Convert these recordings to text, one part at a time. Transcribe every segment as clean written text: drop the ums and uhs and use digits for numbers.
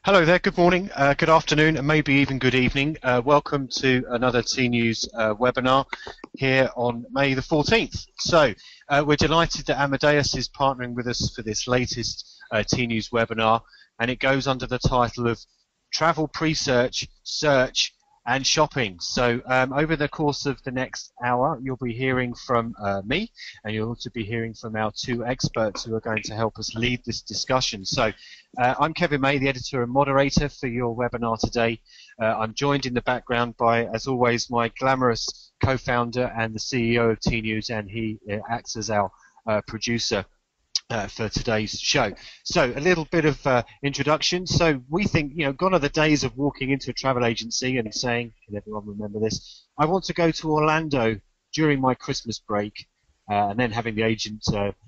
Hello there, good morning, good afternoon, and maybe even good evening. Welcome to another tnooz webinar here on May the 14th. So we're delighted that Amadeus is partnering with us for this latest tnooz webinar, and it goes under the title of Travel Pre-Search, Search and Shopping. So over the course of the next hour, you'll be hearing from me, and you'll also be hearing from our two experts who are going to help us lead this discussion. So I'm Kevin May, the editor and moderator for your webinar today. I'm joined in the background by, as always, my glamorous co-founder and the CEO of tnooz, and he acts as our producer for today's show. So a little bit of introduction. So we think, gone are the days of walking into a travel agency and saying, can everyone remember this, I want to go to Orlando during my Christmas break, and then having the agent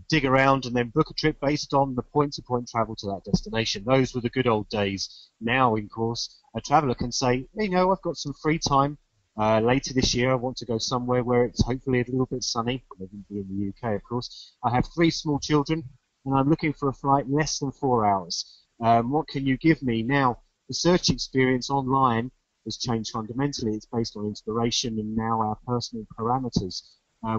dig around and then book a trip based on the point-to-point travel to that destination. Those were the good old days. Now, of course, a traveller can say, I've got some free time. Later this year, I want to go somewhere where it's hopefully a little bit sunny. I wouldn't be in the UK, of course. I have 3 small children, and I'm looking for a flight less than 4 hours. What can you give me? Now, the search experience online has changed fundamentally. It's based on inspiration and now our personal parameters.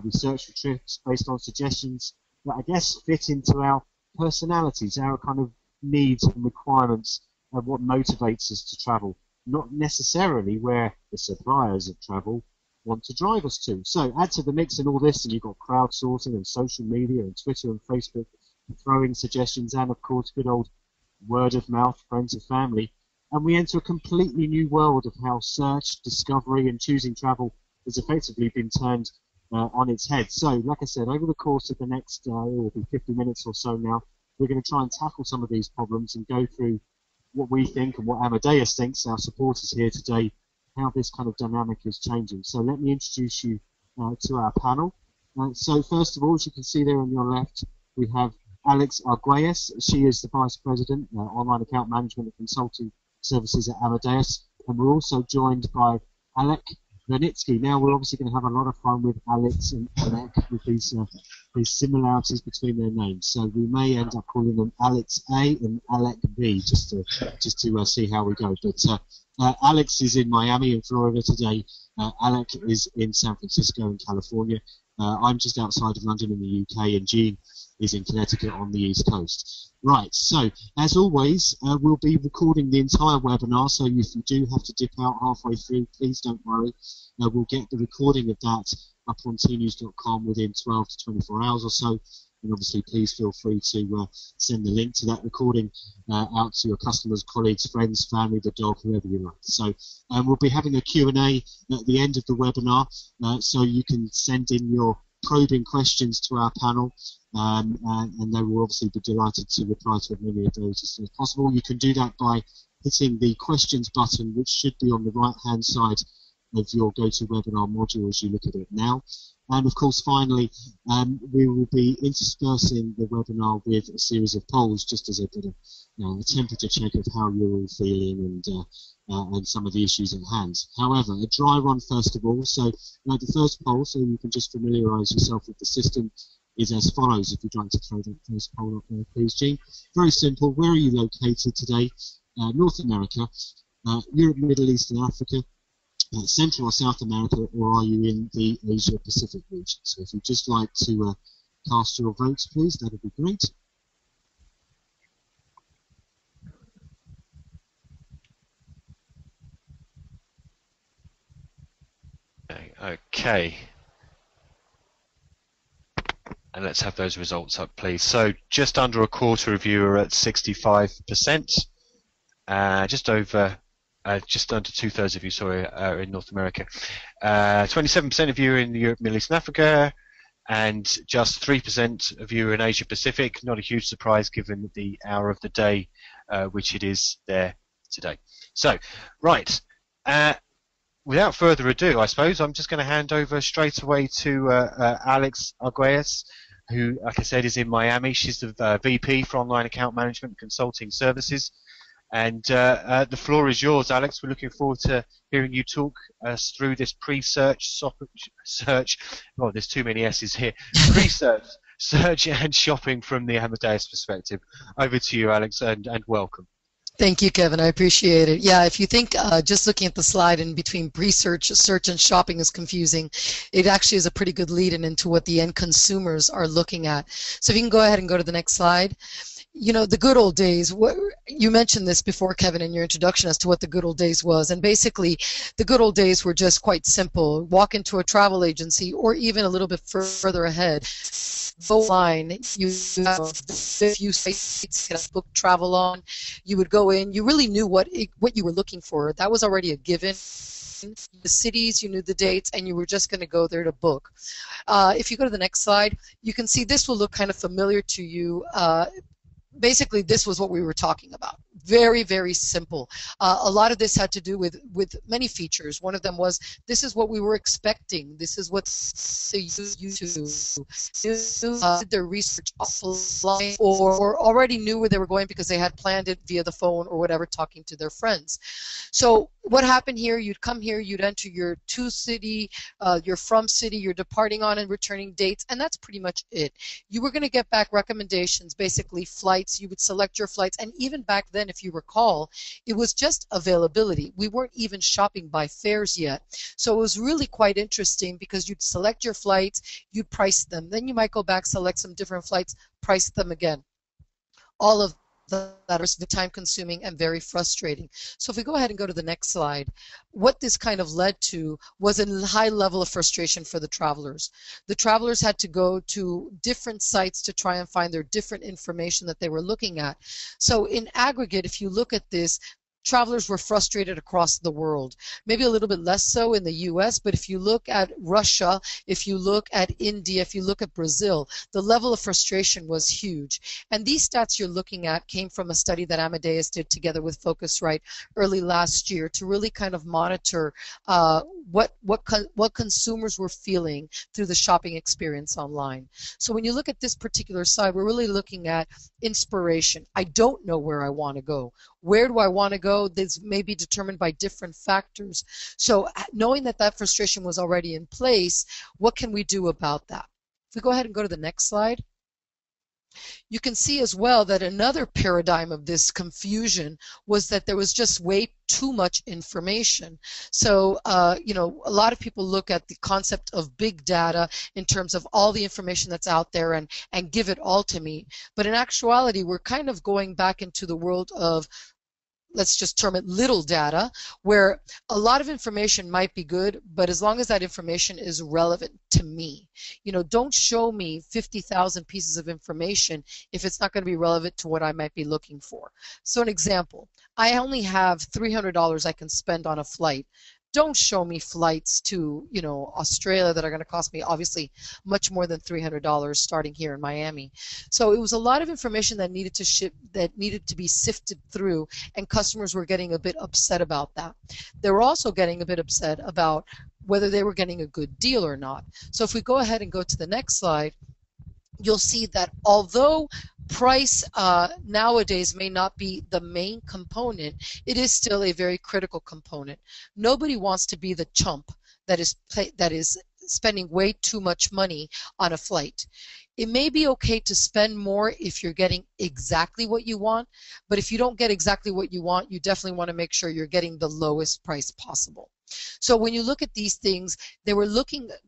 We search for trips based on suggestions that I guess fit into our personalities, our kind of needs and requirements of what motivates us to travel. Not necessarily where the suppliers of travel want to drive us to. So add to the mix in all this, and you've got crowdsourcing and social media and Twitter and Facebook throwing suggestions, and of course good old word of mouth, friends and family, and we enter a completely new world of how search, discovery and choosing travel has effectively been turned on its head. So like I said, over the course of the next it will be 50 minutes or so now, we're going to try and tackle some of these problems and go through what we think and what Amadeus thinks, our supporters here today, how this kind of dynamic is changing. So let me introduce you to our panel. So first of all, as you can see there on your left, we have Alexandra Argüelles. She is the Vice President, Online Account Management and Consulting Services at Amadeus. And we're also joined by Alek Vernitsky. Now we're obviously going to have a lot of fun with Alex and Alek with these similarities between their names. So we may end up calling them Alex A and Alek B, just to see how we go. But Alex is in Miami in Florida today. Alek is in San Francisco in California. I'm just outside of London in the UK, and Jean is in Connecticut on the East Coast. Right, so as always, we'll be recording the entire webinar, so if you do have to dip out halfway through, please don't worry. We'll get the recording of that up on tnooz.com within 12 to 24 hours or so, and obviously please feel free to send the link to that recording out to your customers, colleagues, friends, family, the dog, whoever you like. So we'll be having a Q&A at the end of the webinar, so you can send in your probing questions to our panel, and they will obviously be delighted to reply to as many of those as soon as possible. You can do that by hitting the questions button, which should be on the right-hand side of your GoToWebinar module as you look at it now. And of course, finally, we will be interspersing the webinar with a series of polls, just as a bit of a temperature check of how you're all feeling and some of the issues at hand. However, a dry run first of all. So the first poll, so you can just familiarise yourself with the system, is as follows. If you'd like to throw the first poll up there, please, Jean. Very simple. Where are you located today? North America, Europe, Middle East and Africa, Central or South America, or are you in the Asia Pacific region? So if you'd just like to cast your votes, please, that would be great. Okay. And let's have those results up, please. So just under a quarter of you are at 65%. Just under 2/3 of you, sorry, are in North America. 27% of you are in Europe, Middle East and Africa, and just 3% of you are in Asia Pacific. Not a huge surprise given the hour of the day which it is there today. So, right. Without further ado, I suppose I'm just going to hand over straight away to Alexandra Argüelles, who, like I said, is in Miami. She's the VP for Online Account Management and Consulting Services. And the floor is yours, Alex. We're looking forward to hearing you talk us through this pre-search, well, there's too many S's here, pre-search, search and shopping from the Amadeus perspective. Over to you, Alex, and welcome. Thank you, Kevin. I appreciate it. Yeah, if you think just looking at the slide in between research, search, and shopping is confusing, it actually is a pretty good lead-in into what the end consumers are looking at. So if you can go ahead and go to the next slide. You know, the good old days, you mentioned this before, Kevin, in your introduction as to what the good old days was. And basically, the good old days were just quite simple. Walk into a travel agency or even a little bit further ahead. Go online, you have a few sites to book travel on. You would go in, you really knew what you were looking for. That was already a given. The cities, you knew the dates, and you were just going to go there to book. If you go to the next slide, you can see this will look kind of familiar to you. Basically, this was what we were talking about. Very, very simple. A lot of this had to do with many features. One of them was, this is what we were expecting. This is what they used to did their research offline or already knew where they were going because they had planned it via the phone or whatever, talking to their friends. So what happened here, you'd come here, you'd enter your to city, your from city, your departing on and returning dates, and that's pretty much it. You were going to get back recommendations, basically flights. You would select your flights, and even back then, if you recall, it was just availability. We weren't even shopping by fares yet. So it was really quite interesting because you'd select your flights, you'd price them, then you might go back, select some different flights, price them again. All of that is time consuming and very frustrating. So if we go ahead and go to the next slide, what this kind of led to was a high level of frustration for the travelers. The travelers had to go to different sites to try and find their different information that they were looking at. So in aggregate, if you look at this, travelers were frustrated across the world. Maybe a little bit less so in the US, but if you look at Russia, if you look at India, if you look at Brazil, the level of frustration was huge. And these stats you're looking at came from a study that Amadeus did together with Focusrite early last year to really kind of monitor what consumers were feeling through the shopping experience online. So when you look at this particular side, we're really looking at inspiration. I don't know where I want to go. Where do I want to go? This may be determined by different factors. So knowing that that frustration was already in place, what can we do about that? If we go ahead and go to the next slide. You can see as well that another paradigm of this confusion was that there was just way too much information. So, you know, a lot of people look at the concept of big data in terms of all the information that's out there and give it all to me. But in actuality, we're kind of going back into the world of, let's just term it little data, where a lot of information might be good, but as long as that information is relevant to me. You know, don't show me 50,000 pieces of information if it's not going to be relevant to what I might be looking for. So an example, I only have $300 I can spend on a flight. Don't show me flights to, you know, Australia that are going to cost me obviously much more than $300 starting here in Miami. So it was a lot of information that needed to be sifted through, and customers were getting a bit upset about that. They were also getting a bit upset about whether they were getting a good deal or not. So if we go ahead and go to the next slide, you'll see that although price nowadays may not be the main component, it is still a very critical component. Nobody wants to be the chump that is spending way too much money on a flight. It may be okay to spend more if you're getting exactly what you want, but if you don't get exactly what you want, you definitely want to make sure you're getting the lowest price possible. So when you look at these things,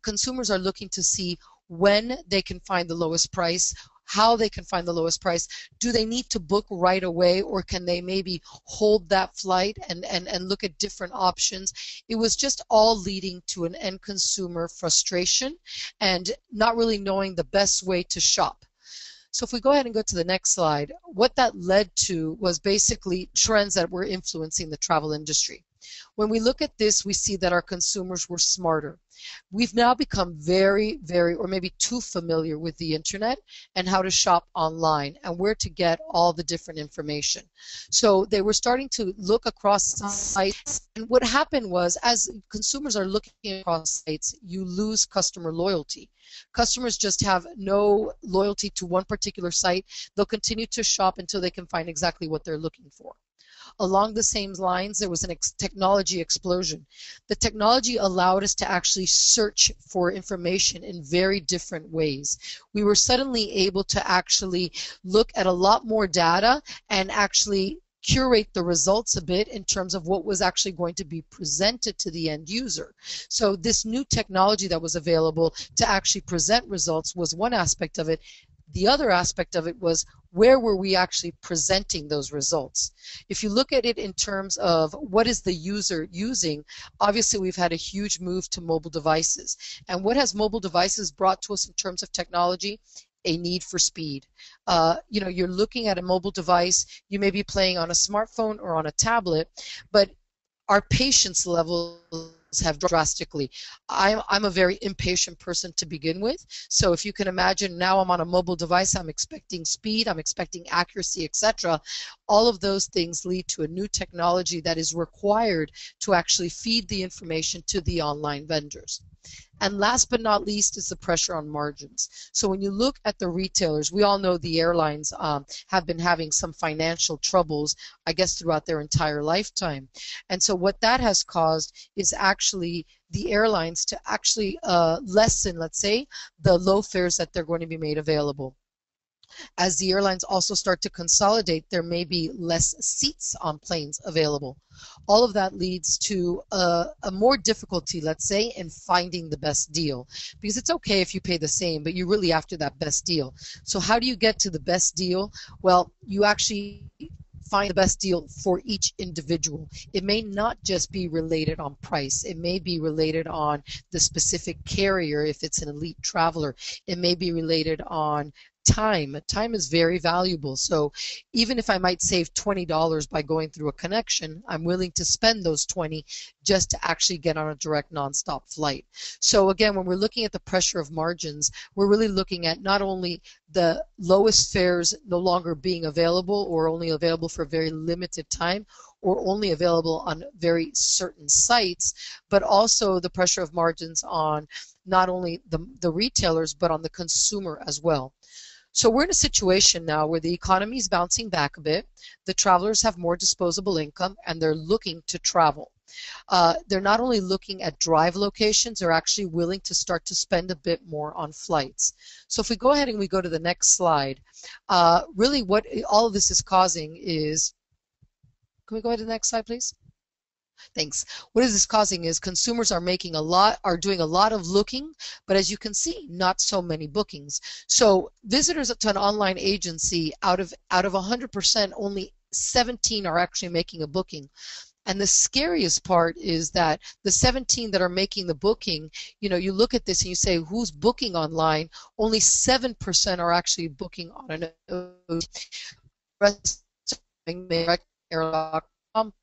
consumers are looking to see when they can find the lowest price, how they can find the lowest price. Do they need to book right away, or can they maybe hold that flight and look at different options? It was just all leading to an end consumer frustration and not really knowing the best way to shop. So if we go ahead and go to the next slide, what that led to was basically trends that were influencing the travel industry. When we look at this, we see that our consumers were smarter. We've now become very, or maybe too familiar with the internet and how to shop online and where to get all the different information. So they were starting to look across sites, and what happened was, as consumers are looking across sites, you lose customer loyalty. Customers just have no loyalty to one particular site. They'll continue to shop until they can find exactly what they're looking for. Along the same lines, there was a technology explosion. The technology allowed us to actually search for information in very different ways. We were suddenly able to actually look at a lot more data and actually curate the results a bit in terms of what was actually going to be presented to the end user. So this new technology that was available to actually present results was one aspect of it. The other aspect of it was, where were we actually presenting those results? If you look at it in terms of what is the user using, obviously we've had a huge move to mobile devices. And what has mobile devices brought to us in terms of technology? A need for speed. You know, you're looking at a mobile device, you may be playing on a smartphone or on a tablet, but our patience levels have dropped drastically. I'm a very impatient person to begin with, so if you can imagine, now I'm on a mobile device, I'm expecting speed, I'm expecting accuracy, etc. All of those things lead to a new technology that is required to actually feed the information to the online vendors. And last but not least is the pressure on margins. So when you look at the retailers, we all know the airlines have been having some financial troubles, I guess, throughout their entire lifetime. And so what that has caused is actually the airlines to actually lessen, let's say, the low fares that they're going to be made available. As the airlines also start to consolidate, there may be less seats on planes available. All of that leads to a more difficulty, let's say, in finding the best deal. Because it's okay if you pay the same, but you're really after that best deal. So how do you get to the best deal? Well, you actually find the best deal for each individual. It may not just be related on price. It may be related on the specific carrier if it's an elite traveler. It may be related on time. Time is very valuable. So even if I might save $20 by going through a connection, I'm willing to spend those $20 just to actually get on a direct nonstop flight. So again, when we're looking at the pressure of margins, we're really looking at not only the lowest fares no longer being available or only available for a very limited time or only available on very certain sites, but also the pressure of margins on not only the retailers but on the consumer as well. So we're in a situation now where the economy is bouncing back a bit, the travelers have more disposable income, and they're looking to travel. They're not only looking at drive locations, they're actually willing to start to spend a bit more on flights. So if we go ahead and we go to the next slide, really what all of this is causing is, can we go ahead to the next slide, please? Thanks. What is this causing is consumers are doing a lot of looking, but as you can see, not so many bookings. So visitors to an online agency, out of 100%, only 17 are actually making a booking. And the scariest part is that the 17 that are making the booking, you know, you look at this and you say, who's booking online? Only 7% are actually booking on an airline.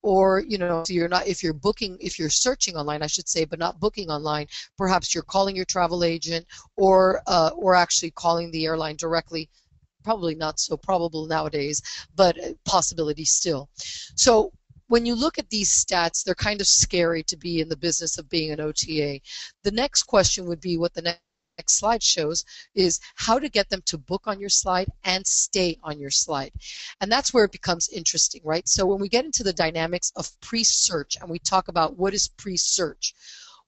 Or, you know, so you're not, if you're searching online, I should say, but not booking online, perhaps you're calling your travel agent or actually calling the airline directly. Probably not so probable nowadays, but a possibility still. So when you look at these stats, they're kind of scary to be in the business of being an OTA. The next question would be what the next slide shows is how to get them to book on your slide and stay on your slide. And that's where it becomes interesting, right? So when we get into the dynamics of pre-search and we talk about what is pre-search,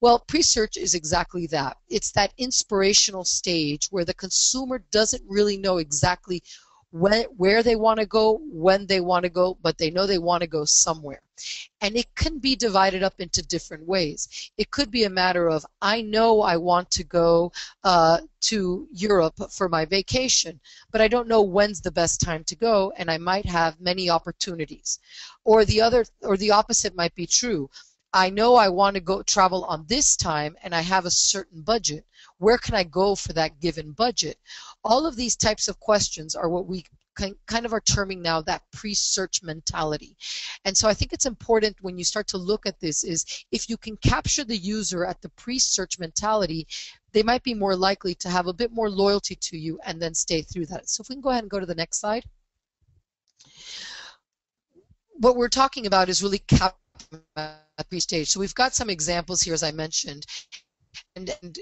well, pre-search is exactly that. It's that inspirational stage where the consumer doesn't really know exactly where they want to go, when they want to go, but they know they want to go somewhere. And it can be divided up into different ways. It could be a matter of, I know I want to go to Europe for my vacation, but I don't know when's the best time to go, and I might have many opportunities. Or the opposite might be true. I know I want to go travel on this time, and I have a certain budget. Where can I go for that given budget? All of these types of questions are what we kind of are terming now that pre-search mentality. And so I think it's important when you start to look at this is if you can capture the user at the pre-search mentality, they might be more likely to have a bit more loyalty to you and then stay through that. So if we can go ahead and go to the next slide. What we're talking about is really capturing at pre-stage. So we've got some examples here, as I mentioned, and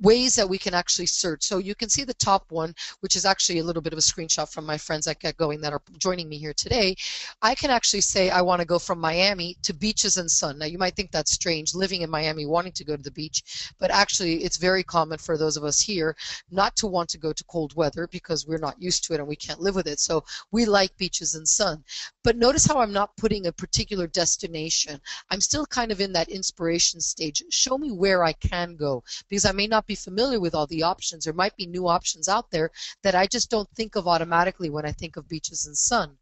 ways that we can actually search. So you can see the top one, which is actually a little bit of a screenshot from my friends at GetGoing that are joining me here today. I can actually say I want to go from Miami to beaches and sun. Now you might think that's strange, living in Miami wanting to go to the beach, but actually it's very common for those of us here not to want to go to cold weather because we're not used to it and we can't live with it. So we like beaches and sun. But notice how I'm not putting a particular destination. I'm still kind of in that inspiration stage. Show me where I can go, because I may not be familiar with all the options. There might be new options out there that I just don't think of automatically when I think of beaches and sun.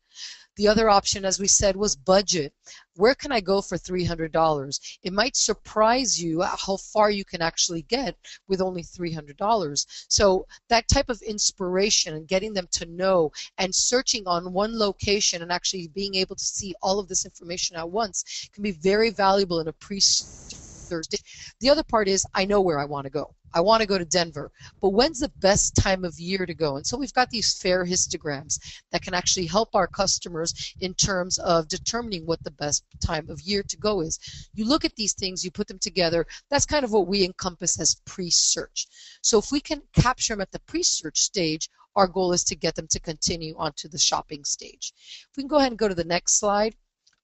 The other option, as we said, was budget. Where can I go for $300? It might surprise you how far you can actually get with only $300. So that type of inspiration and getting them to know and searching on one location and actually being able to see all of this information at once can be very valuable in a Thursday. The other part is I know where I want to go. I want to go to Denver, but when's the best time of year to go? And so we've got these fair histograms that can actually help our customers in terms of determining what the best time of year to go is. You look at these things, you put them together, that's kind of what we encompass as pre-search. So if we can capture them at the pre-search stage, our goal is to get them to continue onto the shopping stage. If we can go ahead and go to the next slide.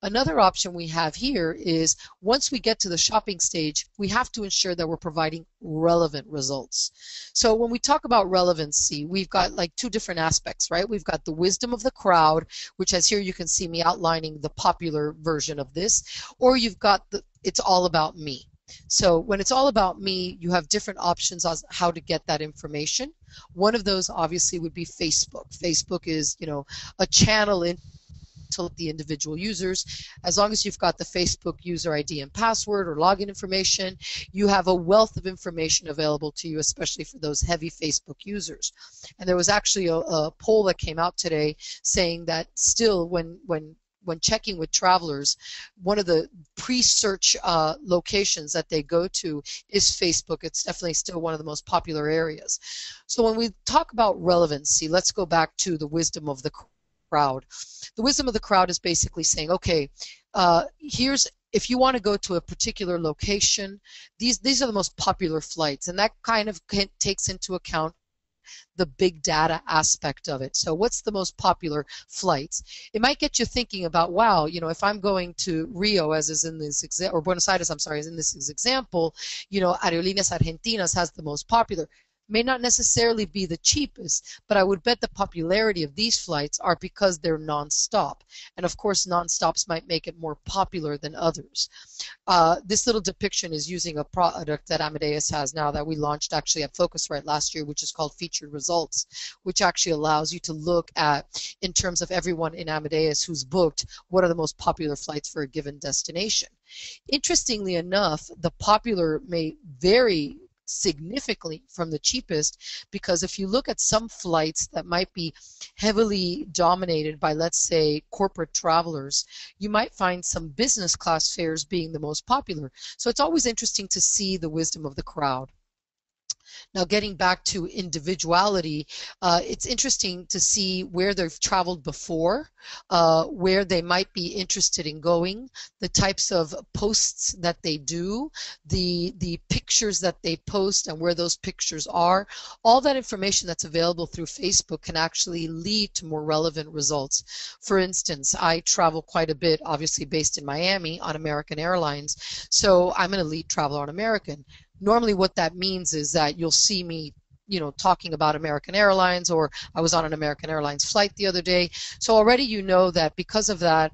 Another option we have here is once we get to the shopping stage, we have to ensure that we're providing relevant results. So when we talk about relevancy, we've got like two different aspects, right? We've got the wisdom of the crowd, which as here you can see me outlining the popular version of this, or you've got the it's all about me. So when it's all about me, you have different options on how to get that information. One of those obviously would be Facebook. Facebook is, you know, a channel in to the individual users. As long as you've got the Facebook user ID and password or login information, you have a wealth of information available to you, especially for those heavy Facebook users. And there was actually a poll that came out today saying that still when checking with travelers, one of the pre-search locations that they go to is Facebook. It's definitely still one of the most popular areas. So when we talk about relevancy, let's go back to the wisdom of the crowd. The wisdom of the crowd is basically saying, okay, if you want to go to a particular location, these are the most popular flights, and that kind of takes into account the big data aspect of it. So what's the most popular flights? It might get you thinking about, wow, you know, if I'm going to Rio, as is in this example, or Buenos Aires, I'm sorry, as in this example, you know, Aerolíneas Argentinas has the most popular. May not necessarily be the cheapest, but I would bet the popularity of these flights are because they're non-stop. And of course, non-stops might make it more popular than others. This little depiction is using a product that Amadeus has now that we launched actually at Focusrite last year, which is called Featured Results, which actually allows you to look at, in terms of everyone in Amadeus who's booked, what are the most popular flights for a given destination. Interestingly enough, the popular may vary significantly from the cheapest, because if you look at some flights that might be heavily dominated by, let's say, corporate travelers, you might find some business class fares being the most popular. So it's always interesting to see the wisdom of the crowd. Now, getting back to individuality, it's interesting to see where they've traveled before, where they might be interested in going, the types of posts that they do, the pictures that they post and where those pictures are. All that information that's available through Facebook can actually lead to more relevant results. For instance, I travel quite a bit, obviously based in Miami, on American Airlines, so I'm an elite traveler on American. Normally what that means is that you'll see me, you know, talking about American Airlines, or I was on an American Airlines flight the other day. So already you know that because of that,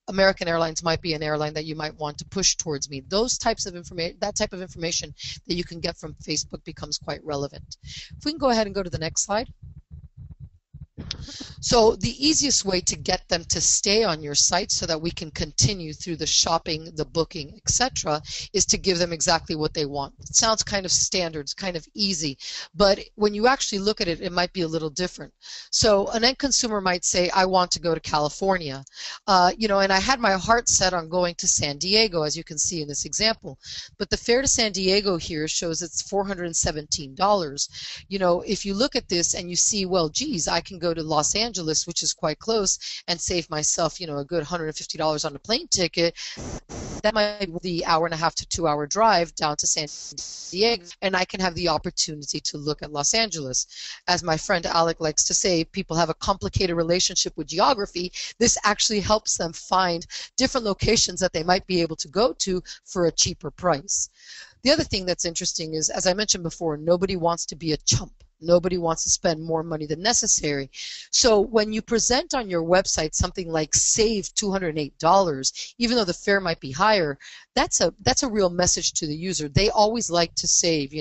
American Airlines might be an airline that you might want to push towards me. Those types of information, that type of information that you can get from Facebook becomes quite relevant. If we can go ahead and go to the next slide. So the easiest way to get them to stay on your site so that we can continue through the shopping, the booking, etc., is to give them exactly what they want. It sounds kind of standard, it's kind of easy, but when you actually look at it, it might be a little different. So an end consumer might say, I want to go to California, you know, and I had my heart set on going to San Diego, as you can see in this example, but the fare to San Diego here shows it's $417. You know, if you look at this and you see, well, geez, I can go go to Los Angeles, which is quite close, and save myself, a good $150 on a plane ticket, that might be the hour and a half to 2 hour drive down to San Diego, and I can have the opportunity to look at Los Angeles. As my friend Alek likes to say, people have a complicated relationship with geography. This actually helps them find different locations that they might be able to go to for a cheaper price. The other thing that's interesting is, as I mentioned before, nobody wants to be a chump. Nobody wants to spend more money than necessary. So when you present on your website something like save $208, even though the fare might be higher, that's a real message to the user. They always like to save.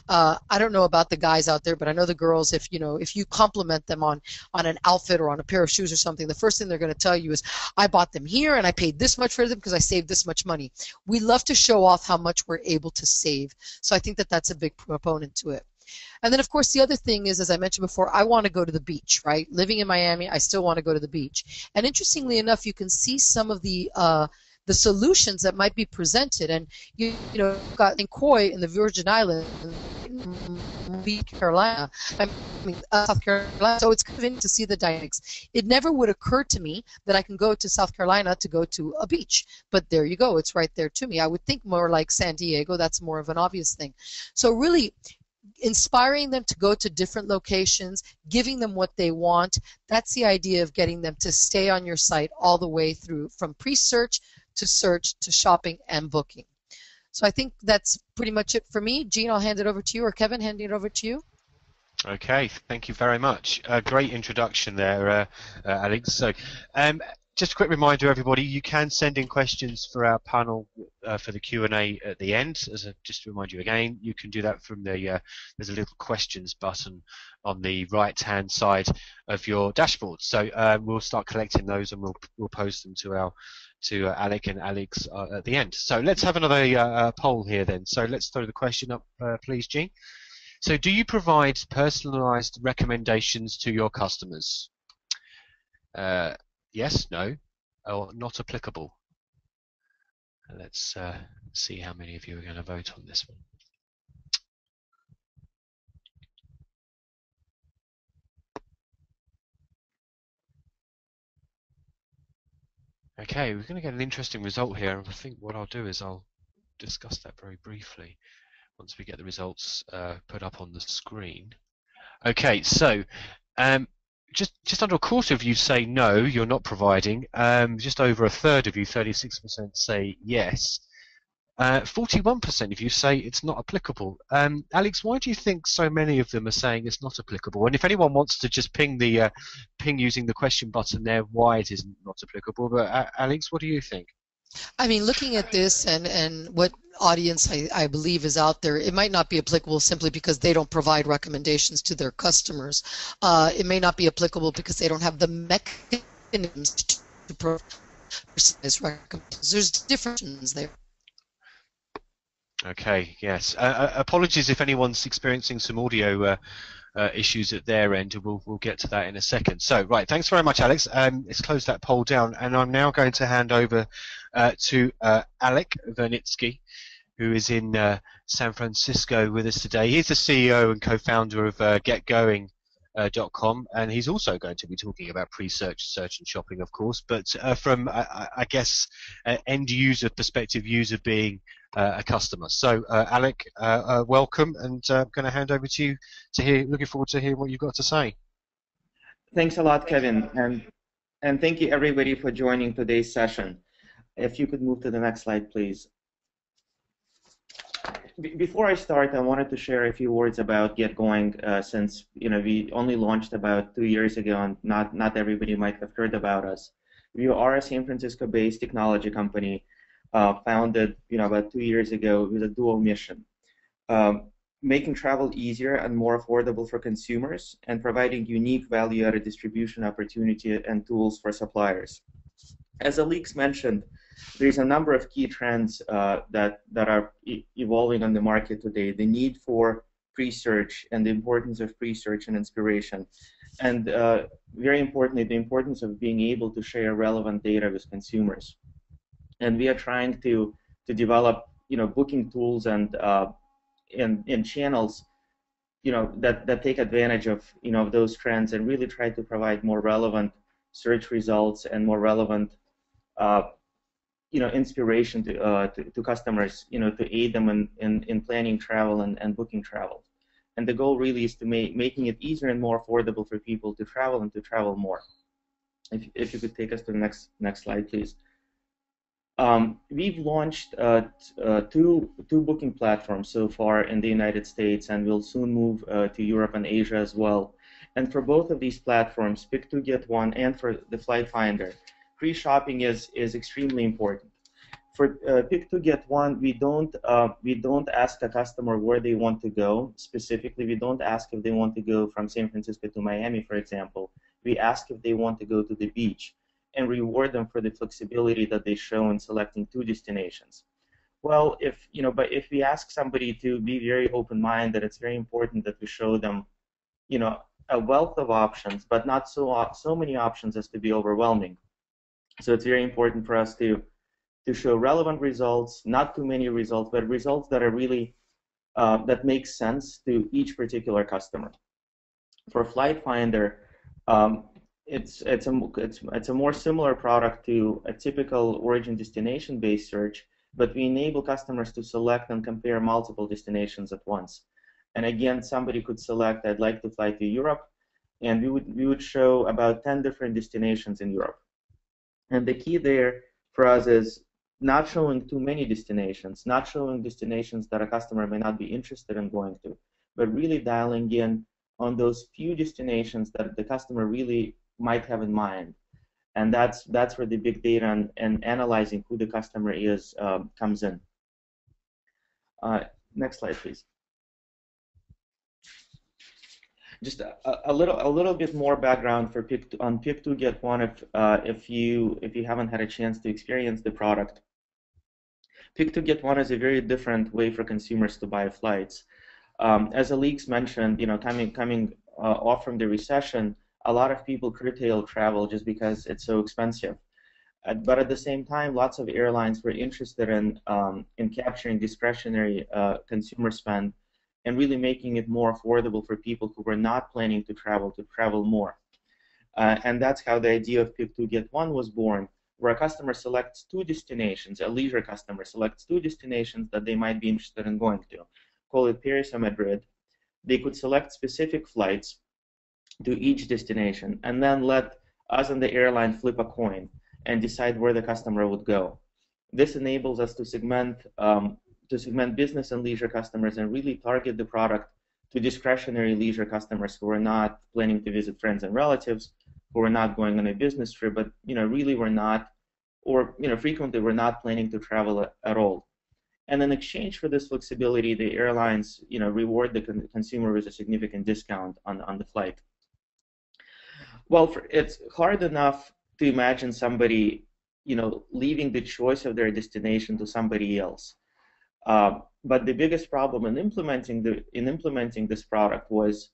I don't know about the guys out there, but I know the girls. If you compliment them on an outfit or on a pair of shoes or something, the first thing they're going to tell you is, I bought them here and I paid this much for them because I saved this much money. We love to show off how much we're able to save. So I think that that's a big proponent to it. And then, of course, the other thing is, as I mentioned before, I want to go to the beach, right? Living in Miami, I still want to go to the beach. And interestingly enough, you can see some of the solutions that might be presented. And, got in Koi in the Virgin Islands, Carolina, South Carolina, so it's convenient to see the dynamics. It never would occur to me that I can go to South Carolina to go to a beach, but there you go, it's right there to me. I would think more like San Diego, that's more of an obvious thing. So really, inspiring them to go to different locations, giving them what they want, that's the idea of getting them to stay on your site all the way through, from pre-search to search to shopping and booking. So I think that's pretty much it for me. Jean, I'll hand it over to you, or Kevin, handing it over to you. Okay, thank you very much. Great introduction there, Alex. So, just a quick reminder, everybody, you can send in questions for our panel for the Q&A at the end. Just to remind you again, you can do that from the there's a little questions button on the right-hand side of your dashboard. So we'll start collecting those and we'll post them to Alek and Alex at the end. So let's have another poll here then. So let's throw the question up, please, Jean. So do you provide personalized recommendations to your customers? Yes, no, or not applicable. Let's see how many of you are going to vote on this one. Okay, we're going to get an interesting result here. I think what I'll do is I'll discuss that very briefly once we get the results put up on the screen. Okay, so just under a quarter of you say no, you're not providing. Just over a third of you, 36%, say yes. 41% of you say it's not applicable. Alex, why do you think so many of them are saying it's not applicable? And if anyone wants to just ping using the question button there why it is not applicable, but Alex, what do you think? I mean, looking at this and what audience I believe is out there, it might not be applicable simply because they don't provide recommendations to their customers. It may not be applicable because they don't have the mechanisms to provide personalized recommendations. There's differences there. Okay, yes. Apologies if anyone's experiencing some audio issues at their end. We'll get to that in a second. So, right, thanks very much, Alex. Let's close that poll down, and I'm now going to hand over to Alek Vernitsky, who is in San Francisco with us today. He's the CEO and co-founder of GetGoing. .com, and he's also going to be talking about pre-search, search and shopping, of course, but from I guess end user perspective, user being a customer. So Alek, welcome, and I'm going to hand over to you looking forward to hear what you've got to say. Thanks a lot, Kevin, and thank you everybody for joining today's session. If you could move to the next slide, please. Before I start, I wanted to share a few words about GetGoing, since we only launched about 2 years ago, and not everybody might have heard about us. We are a San Francisco-based technology company, founded about 2 years ago with a dual mission: making travel easier and more affordable for consumers, and providing unique value-added distribution opportunity and tools for suppliers. As Alex mentioned, there's a number of key trends that are evolving on the market today. The need for pre-search and the importance of pre-search and inspiration, and very importantly, the importance of being able to share relevant data with consumers. And we are trying to develop booking tools and channels that take advantage of of those trends and really try to provide more relevant search results and more relevant inspiration to customers, to aid them in planning travel and booking travel. And the goal really is to making it easier and more affordable for people to travel and to travel more. If you could take us to the next slide, please. We've launched two booking platforms so far in the United States, and we'll soon move to Europe and Asia as well. And for both of these platforms, Pick 2 Get 1 and for the Flight Finder, pre-shopping is extremely important. For Pick 2 Get 1, we don't ask a customer where they want to go specifically. We don't ask if they want to go from San Francisco to Miami, for example. We ask if they want to go to the beach, and reward them for the flexibility that they show in selecting two destinations. Well, but if we ask somebody to be very open-minded, it's very important that we show them, a wealth of options, but not so many options as to be overwhelming. So it's very important for us to show relevant results, not too many results, but results that are really that make sense to each particular customer. For Flight Finder, it's a more similar product to a typical origin destination based search, but we enable customers to select and compare multiple destinations at once. And again, somebody could select, I'd like to fly to Europe, and we would show about 10 different destinations in Europe. And the key there for us is not showing too many destinations, not showing destinations that a customer may not be interested in going to, but really dialing in on those few destinations that the customer really might have in mind. And that's where the big data and analyzing who the customer is comes in. Next slide, please. Just a little bit more background for on Pick 2 Get 1 if you haven't had a chance to experience the product. Pick 2 Get 1 is a very different way for consumers to buy flights. As Alek mentioned, coming off from the recession, a lot of people curtail travel just because it's so expensive. But at the same time, lots of airlines were interested in capturing discretionary consumer spend and really making it more affordable for people who were not planning to travel more. And that's how the idea of Pick 2 Get 1 was born, where a customer selects two destinations, a leisure customer selects two destinations that they might be interested in going to. Call it Paris or Madrid. They could select specific flights to each destination, and then let us and the airline flip a coin and decide where the customer would go. This enables us to segment business and leisure customers and really target the product to discretionary leisure customers who are not planning to visit friends and relatives, who are not going on a business trip, but really were not, or frequently were not planning to travel at all. And in exchange for this flexibility, the airlines reward the consumer with a significant discount on the flight. Well, it's hard enough to imagine somebody leaving the choice of their destination to somebody else. But the biggest problem in implementing this product was,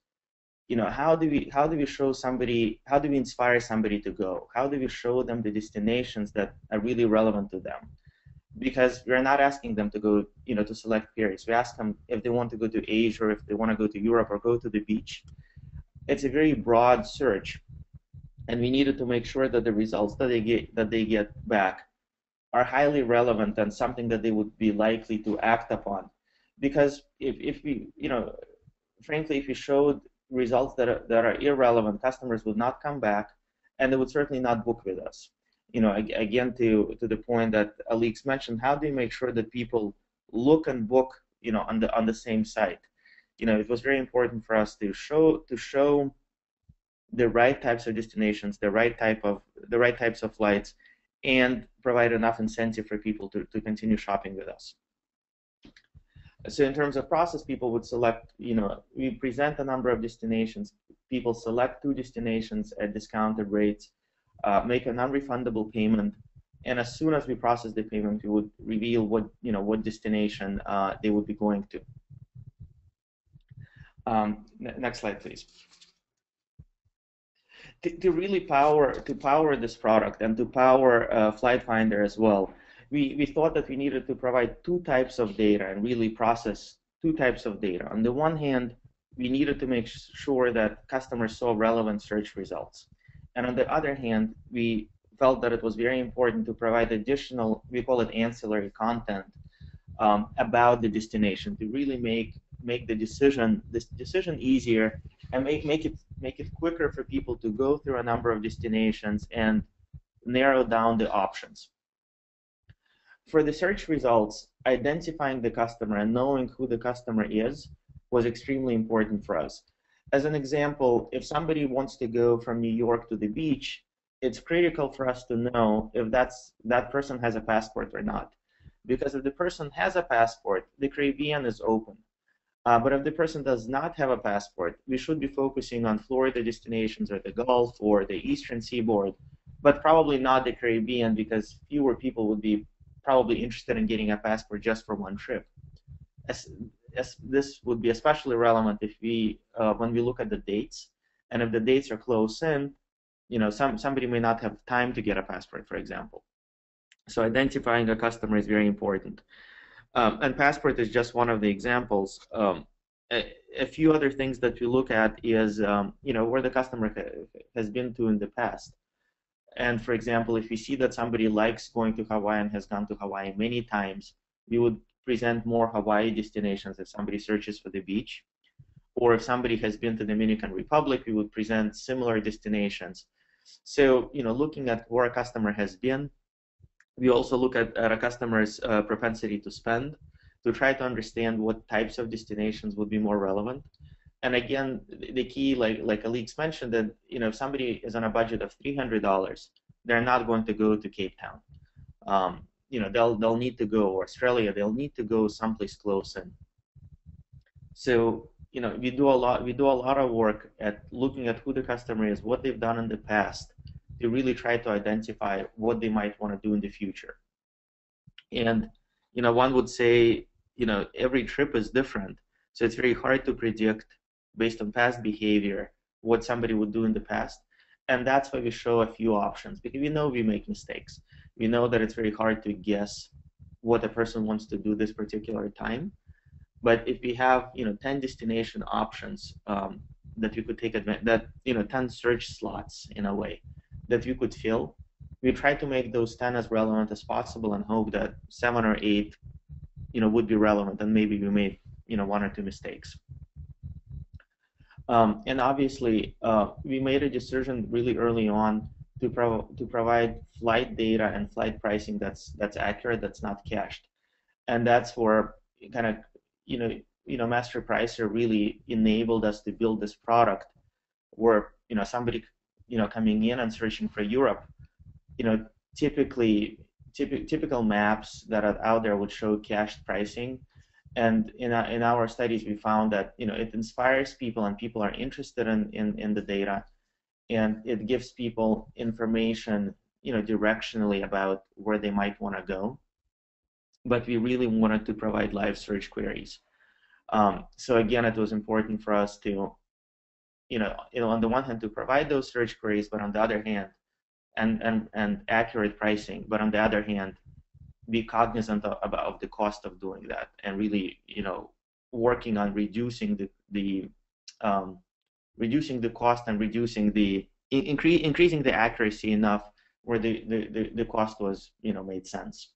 how do we show somebody, how do we inspire somebody to go? How do we show them the destinations that are really relevant to them? Because we're not asking them to go, to select Paris. We ask them if they want to go to Asia, or if they want to go to Europe, or go to the beach. It's a very broad search, and we needed to make sure that the results that they get back are highly relevant and something that they would be likely to act upon. Because if we, frankly, if we showed results that are irrelevant, customers would not come back, and they would certainly not book with us. Again, to the point that Alek mentioned, how do you make sure that people look and book, on the same site? It was very important for us to show the right types of destinations, the right types of flights, and provide enough incentive for people to continue shopping with us. So in terms of process, people would select, we present a number of destinations. People select two destinations at discounted rates, make a non-refundable payment, and as soon as we process the payment, we would reveal what destination they would be going to. Next slide, please. To really power this product and to power Flight Finder as well, we thought that we needed to provide two types of data and really process two types of data. On the one hand, we needed to make sure that customers saw relevant search results. And on the other hand, we felt that it was very important to provide additional, we call it ancillary content, about the destination to really make this decision easier and make it quicker for people to go through a number of destinations and narrow down the options. For the search results, identifying the customer and knowing who the customer is was extremely important for us. As an example, if somebody wants to go from New York to the beach, it's critical for us to know if that person has a passport or not. Because if the person has a passport, the Caribbean is open. But if the person does not have a passport, we should be focusing on Florida destinations or the Gulf or the Eastern Seaboard, but probably not the Caribbean because fewer people would be probably interested in getting a passport just for one trip. This would be especially relevant if when we look at the dates, and if the dates are close in, somebody may not have time to get a passport, for example. So identifying a customer is very important. And passport is just one of the examples. A few other things that we look at is where the customer has been to in the past. And for example, if we see that somebody likes going to Hawaii and has gone to Hawaii many times, we would present more Hawaii destinations if somebody searches for the beach. Or if somebody has been to the Dominican Republic, we would present similar destinations. So, looking at where a customer has been, we also look at a customer's propensity to spend to try to understand what types of destinations would be more relevant. And again, the key, like Alek mentioned, that if somebody is on a budget of $300, they're not going to go to Cape Town. They'll need to go Australia. They'll need to go someplace close in. So we do a lot of work at looking at who the customer is, what they've done in the past, to really try to identify what they might want to do in the future. And one would say every trip is different, so it's very hard to predict based on past behavior what somebody would do in the past. And that's why we show a few options, because we know we make mistakes. We know that it's very hard to guess what a person wants to do this particular time. But if we have 10 destination options that we could take advantage, that 10 search slots in a way that we could fill, we try to make those 10 as relevant as possible and hope that 7 or 8 would be relevant, and maybe we made 1 or 2 mistakes. And obviously, we made a decision really early on to provide flight data and flight pricing that's accurate, that's not cached, and that's where kind of Master Pricer really enabled us to build this product where somebody coming in and searching for Europe, typical maps that are out there would show cached pricing. And in our studies, we found that it inspires people, and people are interested in the data, and it gives people information directionally about where they might want to go. But we really wanted to provide live search queries. So again, it was important for us to on the one hand to provide those search queries, but on the other hand, and accurate pricing, but on the other hand, be cognizant of the cost of doing that, and really working on reducing the cost and increasing the accuracy enough where the cost was made sense.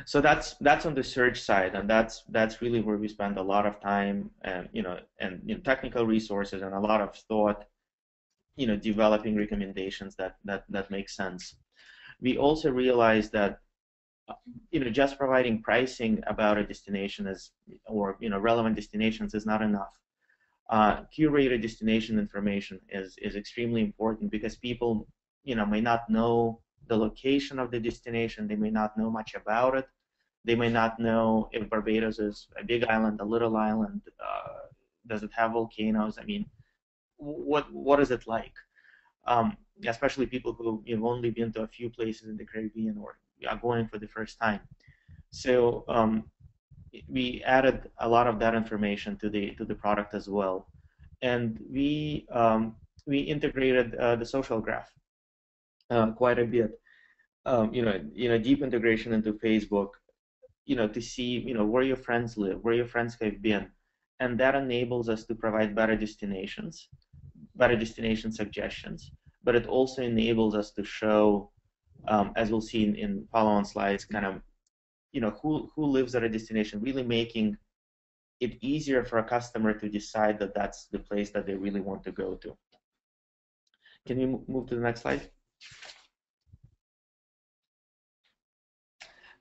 So that's on the search side, and that's really where we spend a lot of time and technical resources and a lot of thought developing recommendations that make sense. We also realize that just providing pricing about a destination or relevant destinations is not enough. Curated destination information is extremely important, because people may not know the location of the destination. They may not know much about it. They may not know if Barbados is a big island, a little island. Does it have volcanoes? I mean, what is it like? Especially people who have only been to a few places in the Caribbean or are going for the first time. So we added a lot of that information to the product as well, and we integrated the social graph quite a bit. Deep integration into Facebook, to see where your friends live, where your friends have been, and that enables us to provide better destination suggestions, but it also enables us to show, as we'll see in follow-on slides, kind of, who lives at a destination, really making it easier for a customer to decide that that's the place that they really want to go to. Can you move to the next slide?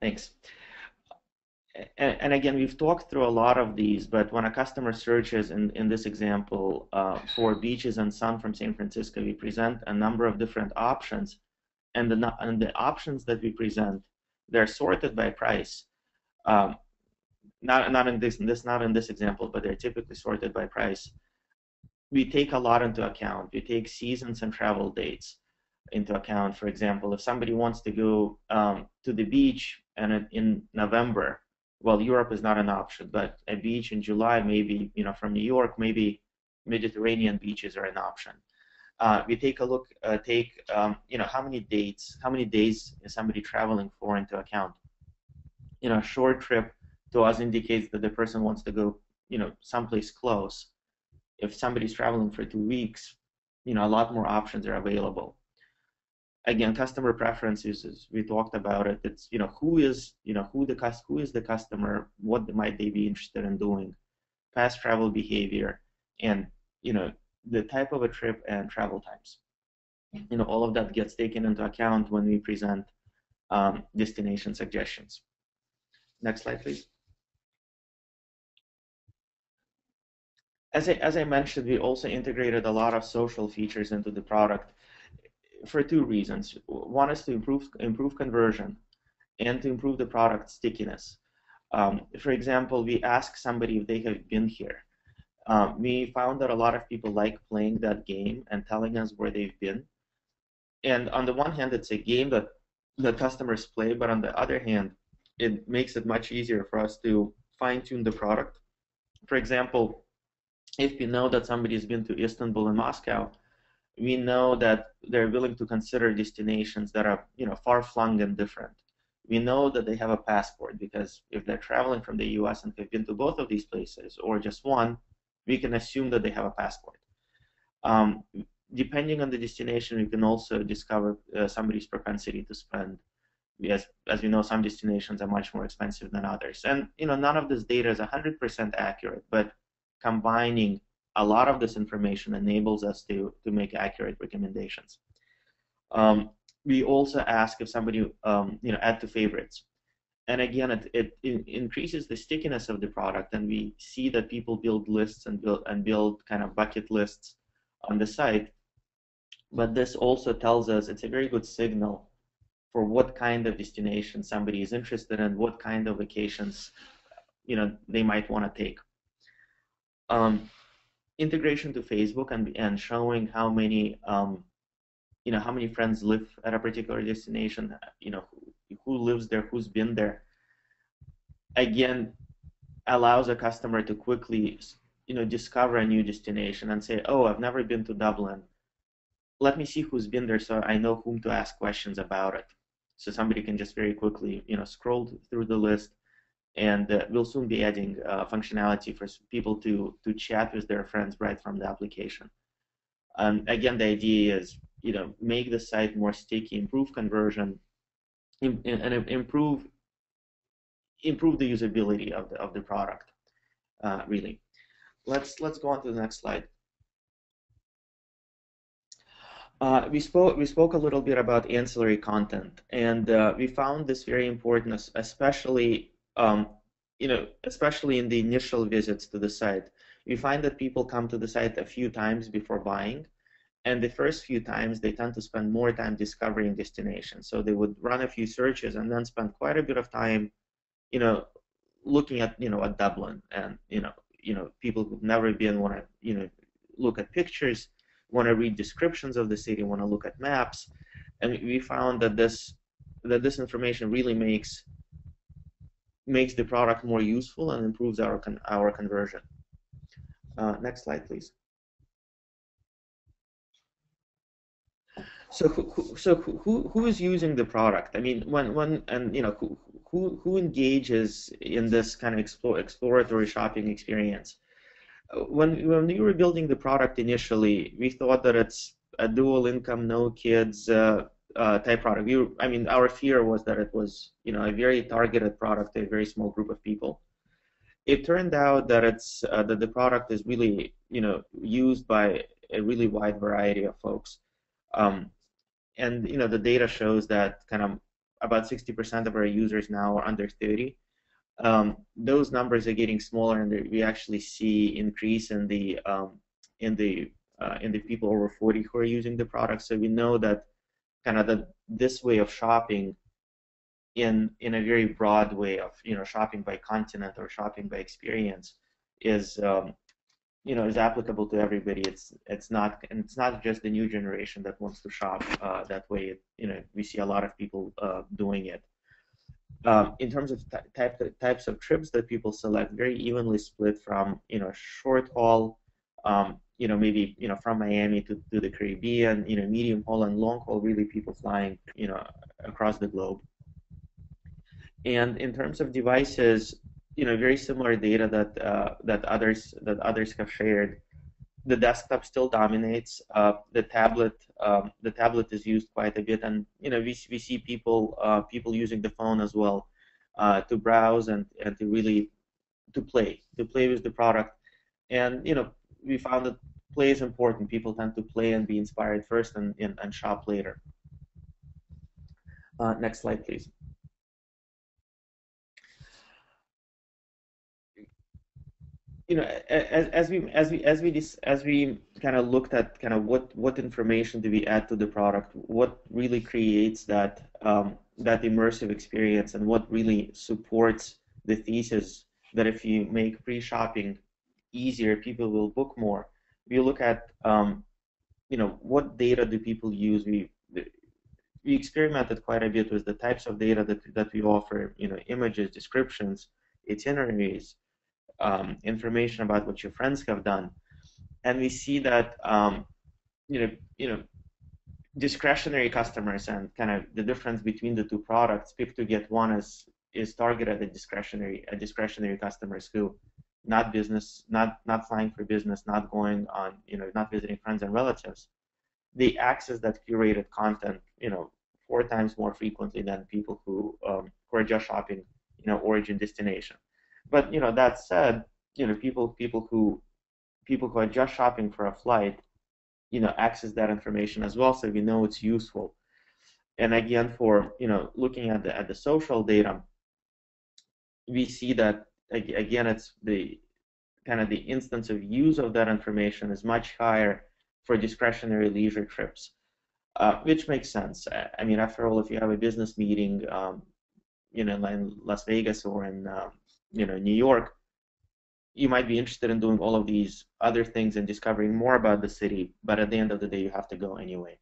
Thanks. And again, we've talked through a lot of these, but when a customer searches, in this example, for beaches and sun from San Francisco, we present a number of different options, and the options that we present, they're sorted by price. Not in this example, but they're typically sorted by price. We take a lot into account. We take seasons and travel dates into account. For example, if somebody wants to go to the beach and in November, well, Europe is not an option, but a beach in July, maybe, from New York, maybe Mediterranean beaches are an option. We take a look, how many days is somebody traveling for into account. A short trip to us indicates that the person wants to go, someplace close. If somebody's traveling for 2 weeks, a lot more options are available. Again, customer preferences, as we talked about it, it's, who is the customer, what might they be interested in doing, past travel behavior, and, the type of a trip and travel times. All of that gets taken into account when we present destination suggestions. Next slide, please. As I mentioned, we also integrated a lot of social features into the product for 2 reasons. One is to improve conversion and to improve the product stickiness. For example, we ask somebody if they have been here. We found that a lot of people like playing that game and telling us where they've been. And on the one hand, it's a game that the customers play, but on the other hand, it makes it much easier for us to fine-tune the product. For example, if we know that somebody has been to Istanbul and Moscow, we know that they're willing to consider destinations that are, far-flung and different. We know that they have a passport, because if they're traveling from the US and have been to both of these places, or just one, we can assume that they have a passport. Depending on the destination, we can also discover somebody's propensity to spend. As we know, some destinations are much more expensive than others. And none of this data is 100% accurate, but combining a lot of this information enables us to make accurate recommendations. We also ask if somebody, add to favorites. And again, it increases the stickiness of the product, and we see that people build lists and build kind of bucket lists on the site. But this also tells us, it's a very good signal for what kind of destination somebody is interested in, what kind of vacations, they might want to take. Integration to Facebook and showing how many how many friends live at a particular destination, who lives there, who's been there, again allows a customer to quickly discover a new destination and say, oh, I've never been to Dublin, let me see who's been there so I know whom to ask questions about it. So somebody can just very quickly scroll through the list. And we'll soon be adding functionality for people to chat with their friends right from the application. Again, the idea is, make the site more sticky, improve conversion, and improve the usability of the product. Really, let's go on to the next slide. We spoke a little bit about ancillary content, and we found this very important, especially especially in the initial visits to the site. We find that people come to the site a few times before buying, and the first few times they tend to spend more time discovering destinations. So they would run a few searches and then spend quite a bit of time, looking at at Dublin, and people who've never been want to look at pictures, want to read descriptions of the city, want to look at maps, and we found that this information really makes the product more useful and improves our conversion. Next slide, please. So who is using the product? I mean, who engages in this kind of exploratory shopping experience? when we were building the product initially, we thought that it's a dual income, no kids type product. I mean, our fear was that it was, a very targeted product to a very small group of people. It turned out that it's that the product is really, used by a really wide variety of folks, and the data shows that kind of about 60% of our users now are under 30. Those numbers are getting smaller, and we actually see increase in the people over 40 who are using the product. So we know that kind of this way of shopping in a very broad way of shopping by continent or shopping by experience is is applicable to everybody. It's not just the new generation that wants to shop that way. We see a lot of people doing it. In terms of types of trips that people select, very evenly split from short haul, maybe from Miami to the Caribbean, medium haul and long haul, really people flying across the globe. And in terms of devices, very similar data that others have shared. The desktop still dominates. The tablet is used quite a bit, and we see people using the phone as well to browse and to really play with the product. And we found that play is important. People tend to play and be inspired first and shop later. Next slide, please. As we kind of looked at kind of what information do we add to the product, what really creates that immersive experience, and what really supports the thesis that if you make pre-shopping easier, people will book more. We look at what data do people use. We experimented quite a bit with the types of data that we offer. Images, descriptions, itineraries. Information about what your friends have done, and we see that discretionary customers and kind of the difference between the two products. Pick to Get One is targeted at discretionary customers who not flying for business, not going on not visiting friends and relatives. They access that curated content 4 times more frequently than people who are just shopping origin destination. But that said, people who are just shopping for a flight, access that information as well, so we know it's useful. And again, for looking at the social data, we see that again it's the kind of the instance of use of that information is much higher for discretionary leisure trips, which makes sense. I mean, after all, if you have a business meeting, in Las Vegas or in New York, you might be interested in doing all of these other things and discovering more about the city, but at the end of the day, you have to go anyway.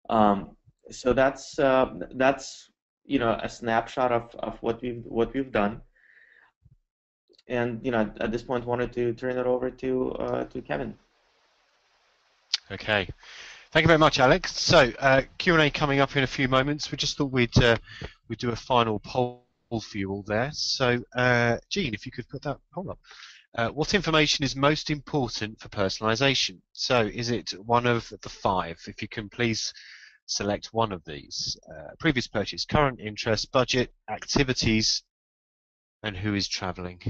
So that's a snapshot of what we've done, and at this point, wanted to turn it over to Kevin. Okay. Thank you very much, Alek. So Q&A coming up in a few moments. We just thought we'd do a final poll for you all there. So, Jean, if you could put that poll up. What information is most important for personalization? So, is it one of the 5? If you can please select one of these. Previous purchase, current interest, budget, activities, and who is traveling.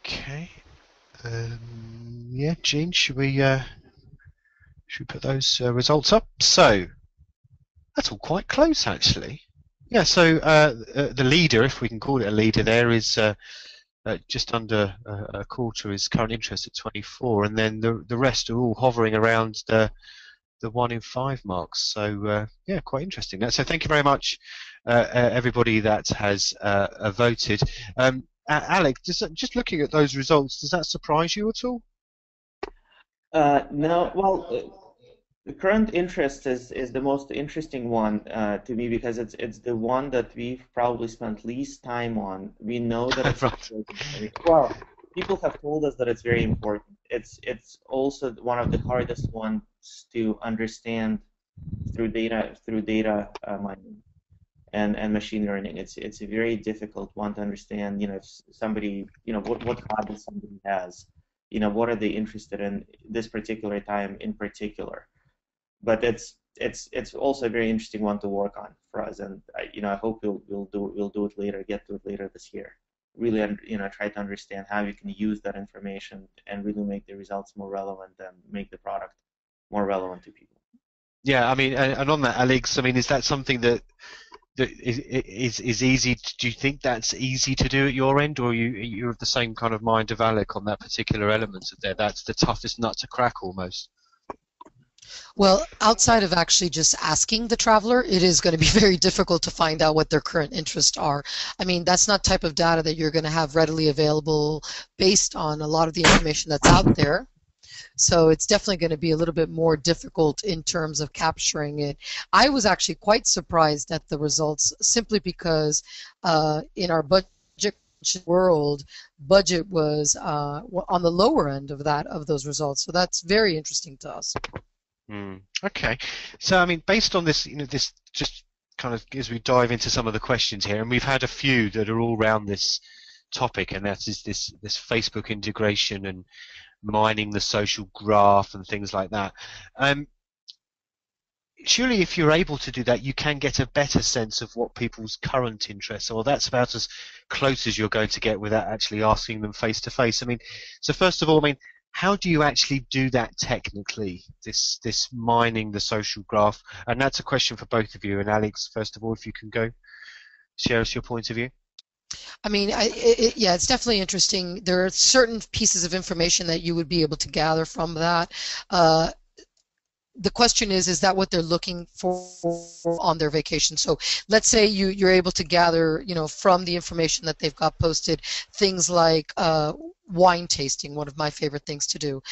Okay. Yeah, Jean, should we put those results up? So that's all quite close, actually. Yeah. So the leader, if we can call it a leader, there is just under a quarter is current interest at 24, and then the rest are all hovering around the 1 in 5 marks. So yeah, quite interesting. So thank you very much, everybody that has voted. Alek, just looking at those results, does that surprise you at all? No. Well, the current interest is the most interesting one to me, because it's the one that we've probably spent least time on. We know that it's right. Well, people have told us that it's very important. It's also one of the hardest ones to understand through data mining and machine learning. It's a very difficult one to understand. If somebody, what hobby somebody has, what are they interested in this particular time in particular. But it's also a very interesting one to work on for us, and I hope we'll do it later, get to it later this year. Really, try to understand how you can use that information and really make the results more relevant and make the product more relevant to people. Yeah, I mean, and on that, Alex, I mean, is that something that is easy? Do you think that's easy to do at your end, or you're of the same kind of mind of Alek on that particular element of there? That's the toughest nut to crack, almost. Well, outside of actually just asking the traveler, it is going to be very difficult to find out what their current interests are. I mean, that's not type of data that you're going to have readily available based on a lot of the information that's out there. So it's definitely going to be a little bit more difficult in terms of capturing it. I was actually quite surprised at the results simply because in our budget world, budget was on the lower end of those results. So that's very interesting to us. Okay, so I mean, based on this, this just kind of as we dive into some of the questions here, and we've had a few that are all around this topic, and that is this Facebook integration and mining the social graph and things like that. Surely, if you're able to do that, you can get a better sense of what people's current interests are. Well, that's about as close as you're going to get without actually asking them face to face. I mean, so first of all, I mean, how do you actually do that technically, this mining the social graph? And that's a question for both of you. And Alex, first of all, if you can go share us your point of view. I mean, yeah, it's definitely interesting. There are certain pieces of information that you would be able to gather from that. The question is that what they're looking for on their vacation? So let's say you're able to gather, from the information that they've got posted, things like wine tasting, one of my favorite things to do.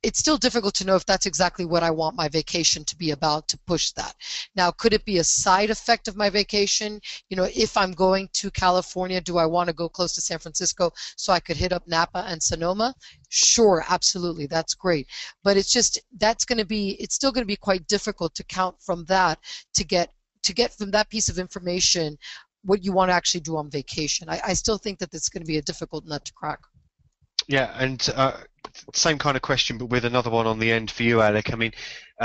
It's still difficult to know if that's exactly what I want my vacation to be about to push that. Now, could it be a side effect of my vacation? If I'm going to California, do I want to go close to San Francisco so I could hit up Napa and Sonoma? Sure, absolutely, that's great. But it's just, it's still going to be quite difficult to count from that to get from that piece of information what you want to actually do on vacation. I still think that it's going to be a difficult nut to crack. Yeah, and same kind of question, but with another one on the end for you, Alek. I mean,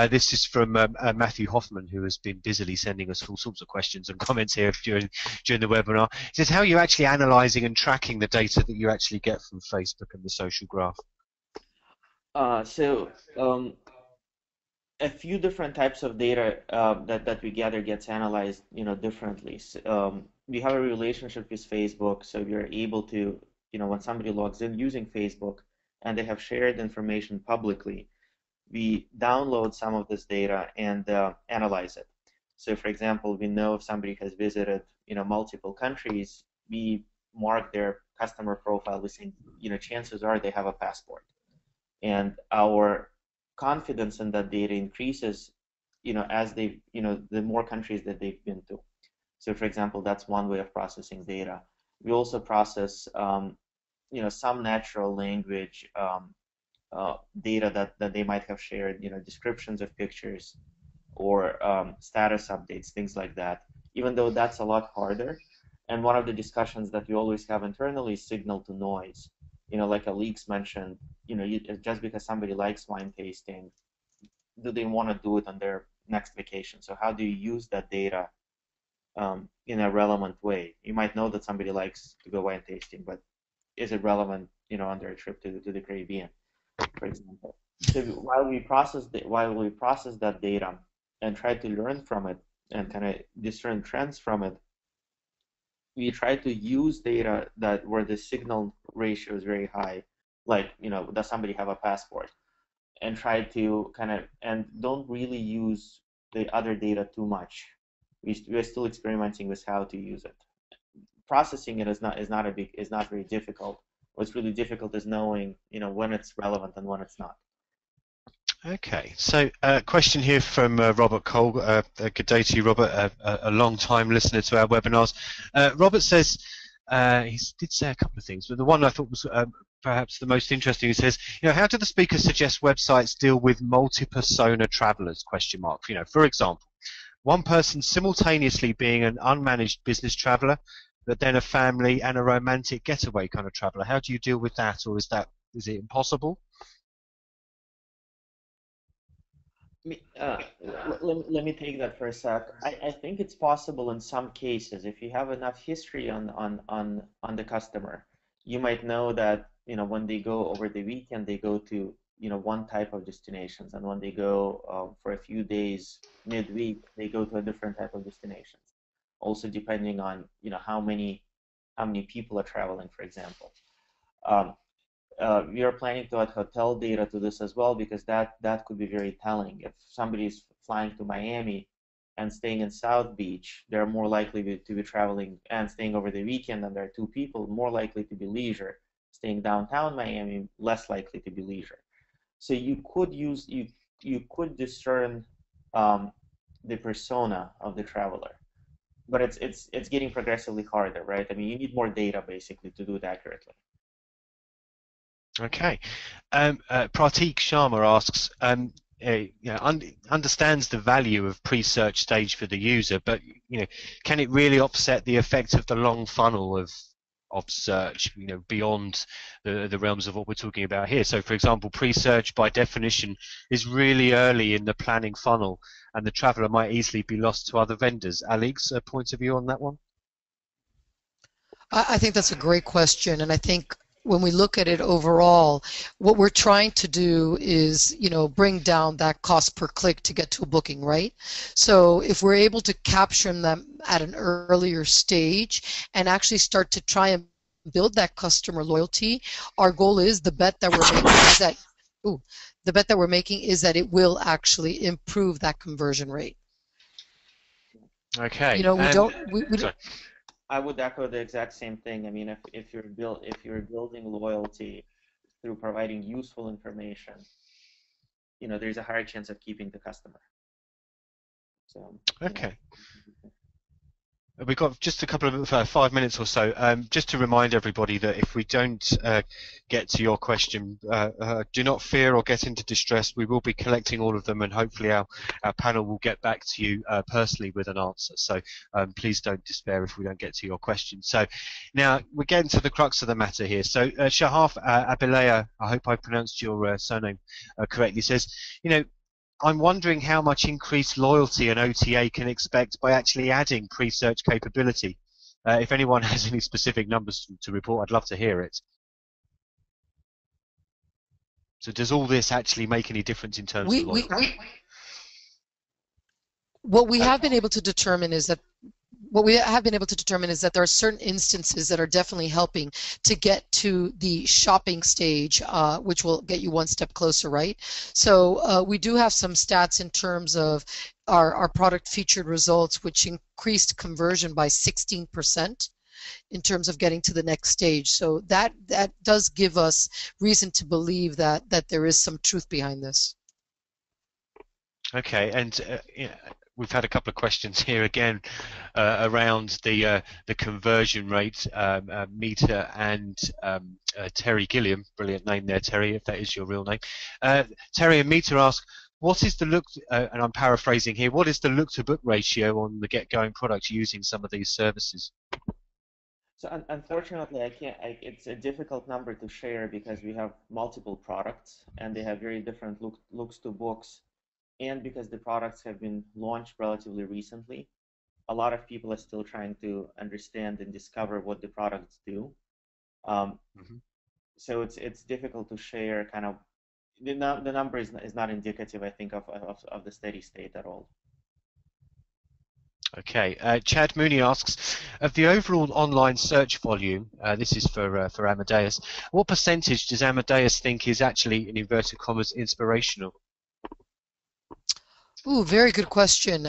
this is from Matthew Hoffman, who has been busily sending us all sorts of questions and comments here during the webinar. He says, how are you actually analysing and tracking the data that you actually get from Facebook and the social graph? A few different types of data that we gather gets analyzed, differently. So, we have a relationship with Facebook, so we are able to, when somebody logs in using Facebook and they have shared information publicly, we download some of this data and analyze it. So, for example, we know if somebody has visited, multiple countries, we mark their customer profile. We say, chances are they have a passport, and our confidence in that data increases, as they, the more countries that they've been to. So, for example, that's one way of processing data. We also process, some natural language data that they might have shared, descriptions of pictures or status updates, things like that. Even though that's a lot harder, and one of the discussions that we always have internally is signal to noise. Like Alex mentioned, just because somebody likes wine tasting, do they want to do it on their next vacation? So how do you use that data in a relevant way? You might know that somebody likes to go wine tasting, but is it relevant, on their trip to the Caribbean, for example? So while we process that data and try to learn from it and kind of discern trends from it, we try to use data where the signal ratio is very high, like, does somebody have a passport, and try to and don't really use the other data too much. We're still experimenting with how to use it. Processing it is not very difficult. What's really difficult is knowing, when it's relevant and when it's not. Okay, so question here from Robert Cole. Good day to you, Robert, a long-time listener to our webinars. Robert says, he did say a couple of things, but the one I thought was perhaps the most interesting. It says, how do the speakers suggest websites deal with multi-persona travelers? Question mark. For example, one person simultaneously being an unmanaged business traveler, but then a family and a romantic getaway kind of traveler. How do you deal with that, or is it impossible? Let me take that for a sec. I think it's possible in some cases if you have enough history on the customer. You might know that when they go over the weekend, they go to one type of destinations, and when they go for a few days midweek, they go to a different type of destinations. Also depending on how many people are traveling, for example. We are planning to add hotel data to this as well, because that could be very telling. If somebody is flying to Miami and staying in South Beach, they're more likely to be traveling and staying over the weekend, and there are two people more likely to be leisure. Staying downtown Miami, less likely to be leisure. So you could discern the persona of the traveler, but it's getting progressively harder, right? I mean, you need more data basically to do it accurately. Okay. Pratik Sharma asks, understands the value of pre-search stage for the user, but can it really offset the effect of the long funnel of search, beyond the realms of what we're talking about here? So, for example, pre-search by definition is really early in the planning funnel, and the traveler might easily be lost to other vendors. Alek's point of view on that one? I think that's a great question, and I think when we look at it overall, what we're trying to do is, bring down that cost per click to get to a booking, right? So if we're able to capture them at an earlier stage and actually start to try and build that customer loyalty, our goal is the bet that we're making is that it will actually improve that conversion rate. Okay. I would echo the exact same thing. I mean, if you're building loyalty through providing useful information, there's a higher chance of keeping the customer. So. Okay. We've got just a couple of 5 minutes or so. Just to remind everybody that if we don't get to your question, do not fear or get into distress. We will be collecting all of them, and hopefully our panel will get back to you personally with an answer. So please don't despair if we don't get to your question. So now we're getting to the crux of the matter here. So Shahaf Abilaya, I hope I pronounced your surname correctly, says, I'm wondering how much increased loyalty an OTA can expect by actually adding pre-search capability. If anyone has any specific numbers to report, I'd love to hear it. So does all this actually make any difference in terms of loyalty? What we have been able to determine is that there are certain instances that are definitely helping to get to the shopping stage, which will get you one step closer, right? So we do have some stats in terms of our product featured results, which increased conversion by 16% in terms of getting to the next stage. So that does give us reason to believe that there is some truth behind this. Okay, and we've had a couple of questions here again around the conversion rate. Mita and Terry Gilliam, brilliant name there, Terry, if that is your real name. Terry and Mita ask, what is the look, and I'm paraphrasing here, what is the look to book ratio on the GetGoing products using some of these services? So unfortunately, I can't. It's a difficult number to share because we have multiple products and they have very different looks to books. And because the products have been launched relatively recently, a lot of people are still trying to understand and discover what the products do. So it's difficult to share kind of, the number is not indicative, I think, of the steady state at all. Okay, Chad Mooney asks, of the overall online search volume, this is for Amadeus, what percentage does Amadeus think is actually, in inverted commas, inspirational? Ooh, very good question.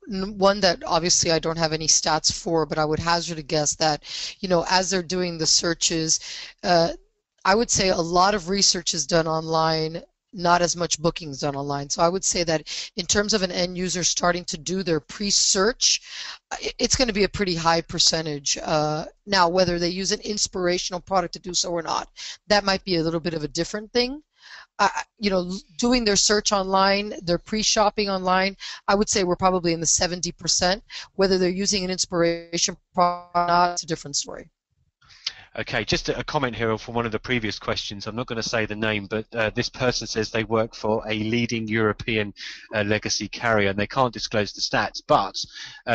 One that obviously I don't have any stats for, but I would hazard a guess that, as they're doing the searches, I would say a lot of research is done online not as much bookings done online. So I would say that in terms of an end user starting to do their pre-search, it's going to be a pretty high percentage. Now, whether they use an inspirational product to do so or not, that might be a little bit of a different thing. You know, doing their search online, their pre-shopping online, I would say we're probably in the 70%. Whether they're using an inspiration product or not, it's a different story. Okay, just a comment here from one of the previous questions. I'm not going to say the name, but this person says they work for a leading European legacy carrier, and they can't disclose the stats, but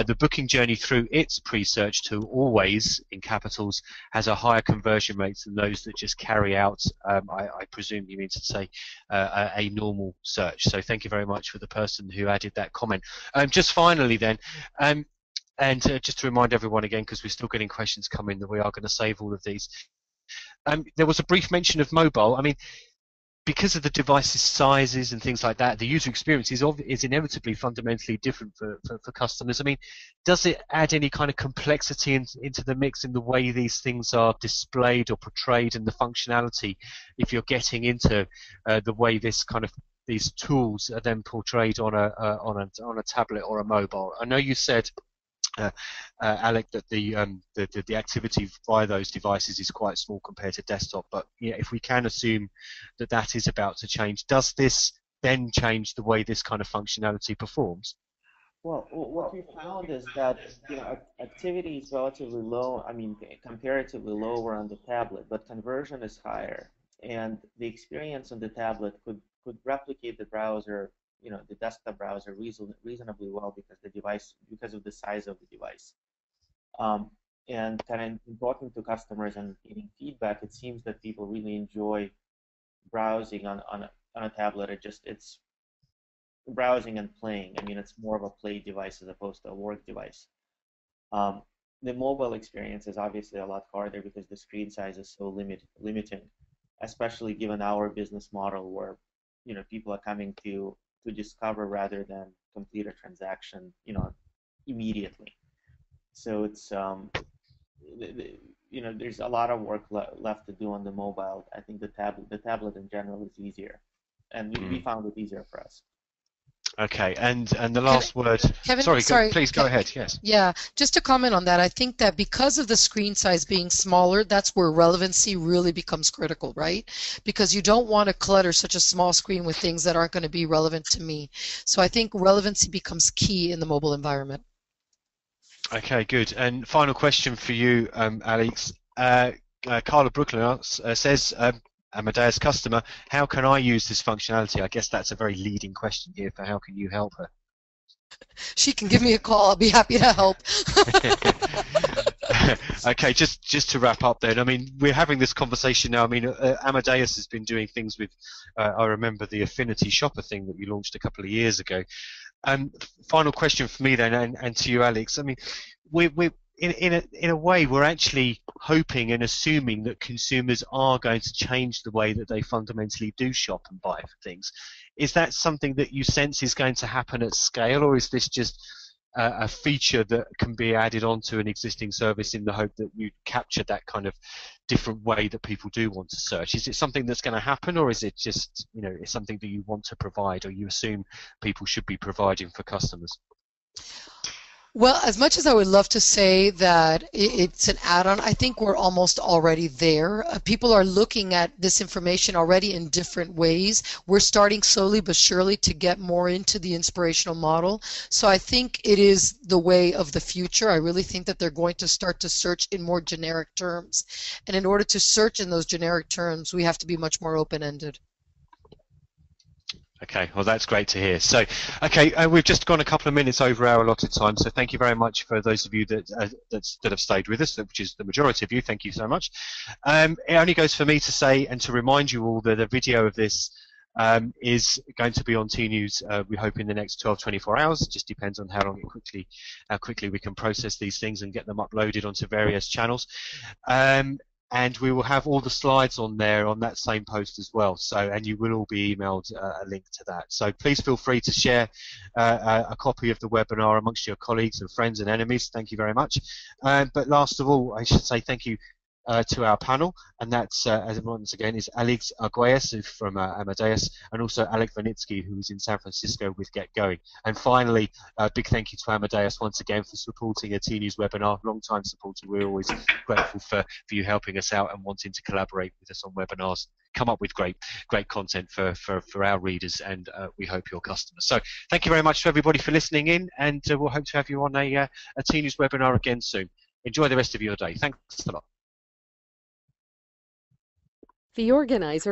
the booking journey through its pre-search tool always, in capitals, has a higher conversion rate than those that just carry out, I presume you mean to say, a normal search. So thank you very much for the person who added that comment. Just finally then, and just to remind everyone again, because we're still getting questions coming, that we are going to save all of these. There was a brief mention of mobile. I mean, because of the device's sizes and things like that, the user experience is inevitably fundamentally different for customers. I mean, does it add any kind of complexity into the mix in the way these things are displayed or portrayed and the functionality, if you're getting into the way these tools are then portrayed on a tablet or a mobile? I know you said, Alek, that the activity via those devices is quite small compared to desktop, but yeah, if we can assume that that is about to change, does this then change the way this kind of functionality performs? Well, what we found is that activity is relatively low. I mean, comparatively lower on the tablet, but conversion is higher, and the experience on the tablet could replicate the browser, the desktop browser reasonably well because of the size of the device. And kind of in talking to customers and getting feedback, it seems that people really enjoy browsing on a tablet. It's browsing and playing. I mean, it's more of a play device as opposed to a work device. The mobile experience is obviously a lot harder because the screen size is so limiting, especially given our business model where people are coming to discover rather than complete a transaction, immediately. So it's there's a lot of work left to do on the mobile. I think the tablet in general is easier, and we found it easier for us. Okay, and the last word. Kevin, sorry, please go ahead. Yes. Yeah, just to comment on that, I think that because of the screen size being smaller, that's where relevancy really becomes critical, right? Because you don't want to clutter such a small screen with things that aren't going to be relevant to me. So I think relevancy becomes key in the mobile environment. Okay, good. And final question for you, Alex. Carla Brooklyn says, Amadeus customer, how can I use this functionality? I guess that's a very leading question here for how can you help her? She can give me a call. I'll be happy to help. Okay, just to wrap up then, I mean, we're having this conversation now. I mean, Amadeus has been doing things with, I remember the Affinity Shopper thing that we launched a couple of years ago. Final question for me then, and to you, Alex. I mean, we're in a way, we're actually hoping and assuming that consumers are going to change the way that they fundamentally do shop and buy for things. Is that something that you sense is going to happen at scale, or is this just a feature that can be added onto an existing service in the hope that you capture that kind of different way that people do want to search? Is it something that's going to happen, or is it just, it's something that you want to provide, or you assume people should be providing for customers? Well, as much as I would love to say that it's an add-on, I think we're almost already there. People are looking at this information already in different ways. We're starting slowly but surely to get more into the inspirational model. So I think it is the way of the future. I really think that they're going to start to search in more generic terms. And in order to search in those generic terms, we have to be much more open-ended. Okay, well, that's great to hear. So, okay, we've just gone a couple of minutes over our allotted time, so thank you very much for those of you that have stayed with us, which is the majority of you. Thank you so much. It only goes for me to say and to remind you all that a video of this is going to be on tnooz, we hope, in the next 12-24 hours. It just depends on how quickly we can process these things and get them uploaded onto various channels. And we will have all the slides on there on that same post as well. So, and you will all be emailed a link to that. So please feel free to share a copy of the webinar amongst your colleagues and friends and enemies. Thank you very much. But last of all, I should say thank you to our panel, and that's, once again, is Alexandra Argüelles from Amadeus, and also Alek Vernitsky, who is in San Francisco with GetGoing. And finally, a big thank you to Amadeus once again for supporting a tnooz webinar, long-time supporter. We're always grateful for you helping us out and wanting to collaborate with us on webinars, come up with great content for our readers, and we hope your customers. So thank you very much to everybody for listening in, and we'll hope to have you on a tnooz webinar again soon. Enjoy the rest of your day. Thanks a lot. The organizer